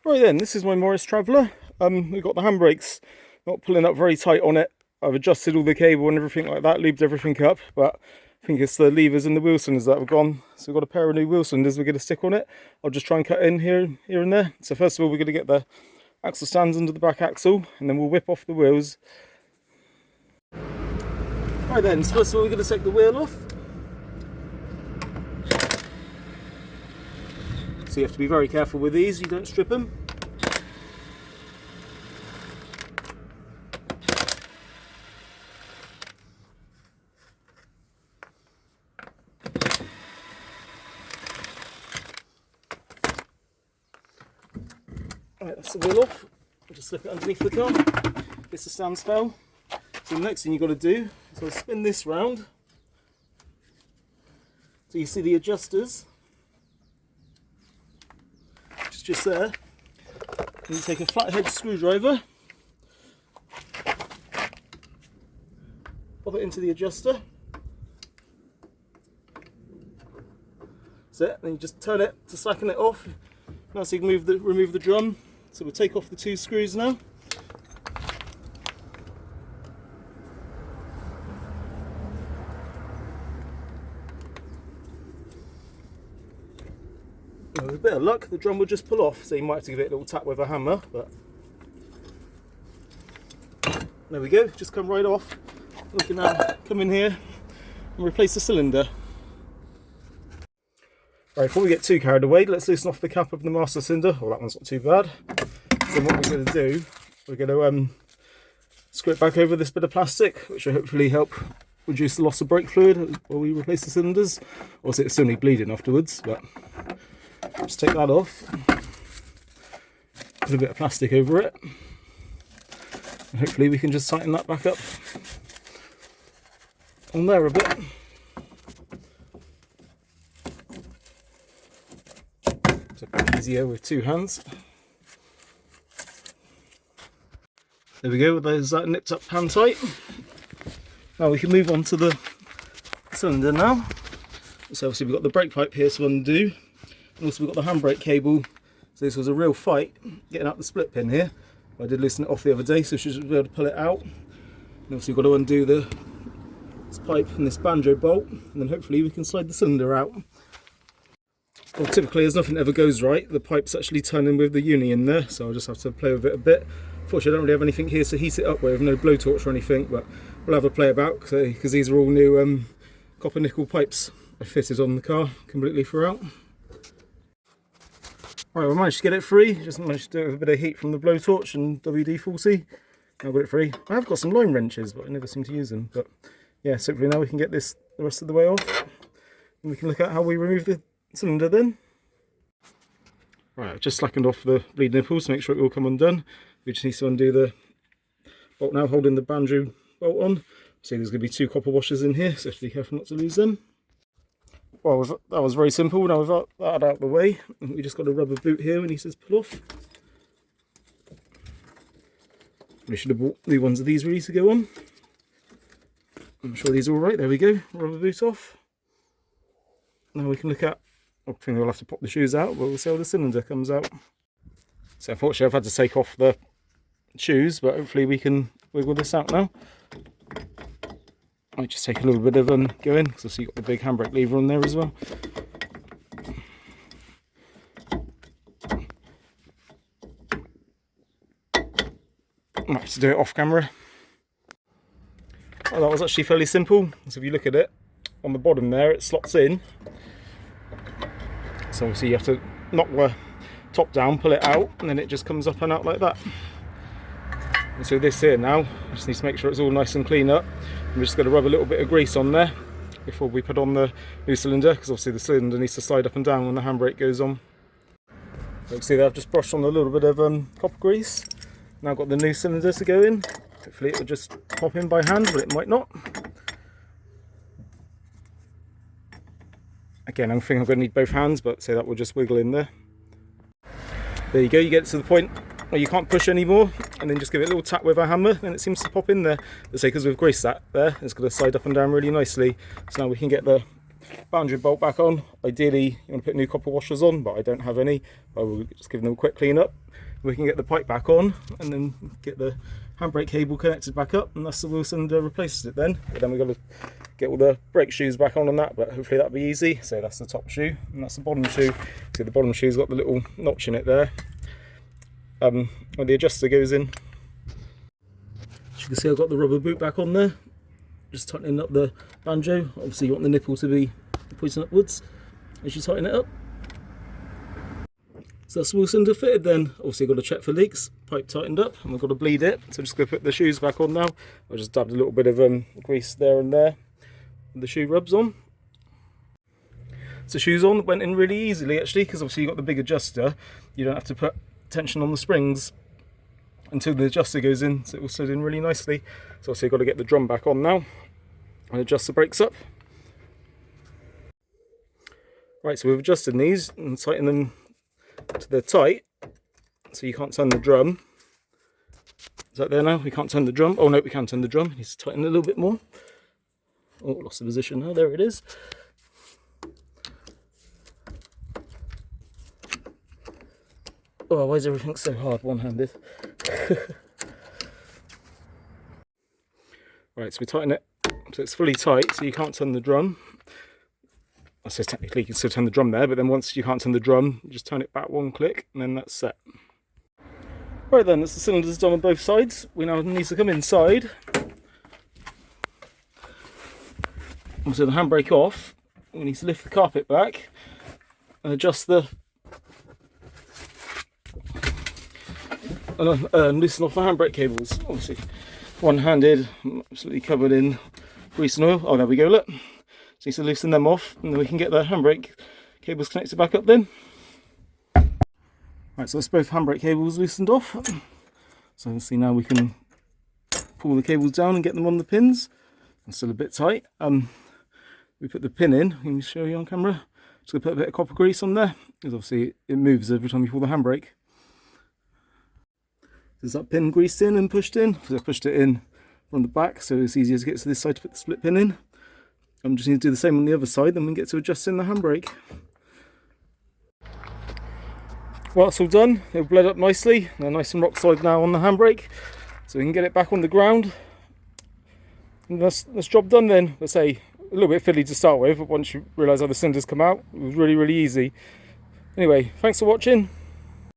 Right then, this is my Morris Traveller. We've got the handbrakes not pulling up very tight on it. I've adjusted all the cable and everything like that, lubed everything up, but I think it's the levers and the wheel cylinders that have gone. So we've got a pair of new wheel cylinders we're going to stick on it. I'll just try and cut in here and there. So first of all, we're going to get the axle stands under the back axle, and then we'll whip off the wheels. Right then, so first of all, we're going to take the wheel off. So you have to be very careful with these, you don't strip them. Right, that's the wheel off. I'll just slip it underneath the car. Guess the stands fell. So the next thing you've got to do is I'll spin this round. So you see the adjusters. Just there. And you take a flathead screwdriver, pop it into the adjuster. That's it. Then you just turn it to slacken it off. Now so you can remove the drum. So we'll take off the two screws now. With a bit of luck, the drum will just pull off, so you might have to give it a little tap with a hammer, but there we go, just come right off. We can now come in here and replace the cylinder. Right, before we get too carried away, let's loosen off the cap of the master cylinder. Oh, that one's not too bad. So what we're going to do, we're going to screw it back over this bit of plastic, which will hopefully help reduce the loss of brake fluid while we replace the cylinders. Obviously it's still need bleeding afterwards, but just take that off, put a bit of plastic over it, and hopefully we can just tighten that back up on there a bit. It's a bit easier with two hands. There we go, there's that nipped up hand tight. Now we can move on to the cylinder now. So obviously we've got the brake pipe here to undo. And also we've got the handbrake cable. So this was a real fight getting out the split pin here. I did loosen it off the other day, so we should be able to pull it out. And obviously we've got to undo this pipe and this banjo bolt, and then hopefully we can slide the cylinder out. Well, typically as nothing ever goes right, the pipe's actually turning with the uni in there, so I'll just have to play with it a bit. Fortunately I don't really have anything here to heat it up with, no blowtorch or anything, but we'll have a play about, because these are all new copper nickel pipes I fitted on the car completely throughout. Right, we managed to get it free, just managed to do it with a bit of heat from the blowtorch and WD-40. Now I've got it free. I have got some line wrenches, but I never seem to use them. But yeah, so hopefully now we can get this the rest of the way off. And we can look at how we remove the cylinder then. Right, I've just slackened off the bleed nipples to make sure it will come undone. We just need to undo the bolt now, holding the banjo bolt on. See, there's going to be two copper washers in here, so have to be careful not to lose them. Well, that was very simple. Now we've got that out of the way, we just got a rubber boot here when he says pull off. We should have bought new ones of these ready to go on. I'm sure these are all right. There we go, rubber boot off. Now we can look at, I think we'll have to pop the shoes out, but we'll see how the cylinder comes out. So unfortunately I've had to take off the shoes, but hopefully we can wiggle this out now. Might just take a little bit of go in, because I see you've got the big handbrake lever on there as well. Might have to do it off camera. Oh, that was actually fairly simple. So if you look at it, on the bottom there it slots in. So obviously you have to knock the top down, pull it out, and then it just comes up and out like that. And so this here now, I just need to make sure it's all nice and clean up. We're just going to rub a little bit of grease on there before we put on the new cylinder, because obviously the cylinder needs to slide up and down when the handbrake goes on. You can see that I've just brushed on a little bit of copper grease. Now I've got the new cylinder to go in. Hopefully it will just pop in by hand, but it might not. Again, I think I'm going to need both hands, but so that will just wiggle in there. There you go, you get to the point where you can't push anymore, and then just give it a little tap with a hammer, and it seems to pop in there. Let's say because we've greased that there, it's going to slide up and down really nicely. So now we can get the boundary bolt back on. Ideally you want to put new copper washers on, but I don't have any. I will just give them a quick clean up. We can get the pipe back on and then get the handbrake cable connected back up, and that's the wheel cylinder replaces it then. But then we've got to get all the brake shoes back on that, but hopefully that'll be easy. So that's the top shoe and that's the bottom shoe. So the bottom shoe's got the little notch in it there where the adjuster goes in. As you can see, I've got the rubber boot back on there, just tightening up the banjo. Obviously you want the nipple to be pointing upwards as you tighten it up. So that's the wheel cylinder fitted then. Obviously got to check for leaks, pipe tightened up, and we've got to bleed it. So I'm just going to put the shoes back on now. I just dabbed a little bit of grease there and there with the shoe rubs on. So shoes on went in really easily actually, because obviously you've got the big adjuster. You don't have to put tension on the springs until the adjuster goes in, so it will slid in really nicely. So obviously you've got to get the drum back on now and adjust the brakes up. Right, so we've adjusted these and tightened them to the tight, so you can't turn the drum. Is that there now? We can't turn the drum. Oh no, we can turn the drum. It needs to tighten a little bit more. Oh, lost the position now. There it is. Oh, why is everything so hard one-handed? Right, so we tighten it so it's fully tight, so you can't turn the drum. I say technically you can still turn the drum there, but then once you can't turn the drum, you just turn it back one click and then that's set. Right then, that's the cylinders done on both sides. We now need to come inside. So the handbrake off, we need to lift the carpet back and adjust the and loosen off the handbrake cables. Obviously one-handed, absolutely covered in grease and oil. Oh, there we go, look. So you need to loosen them off and then we can get the handbrake cables connected back up then. Right, so that's both handbrake cables loosened off. So you see now we can pull the cables down and get them on the pins. It's still a bit tight. We put the pin in, can you show you on camera? Just going to put a bit of copper grease on there, because obviously it moves every time you pull the handbrake. There's that pin greased in and pushed in. So I pushed it in from the back, so it's easier to get to this side to put the split pin in. I'm just going to do the same on the other side, then we can get to adjusting the handbrake. Well, that's all done. They've bled up nicely. They're nice and rock solid now on the handbrake, so we can get it back on the ground. And that's job done then. Let's say a little bit fiddly to start with, but once you realise how the cylinders come out, it was really, really easy. Anyway, thanks for watching.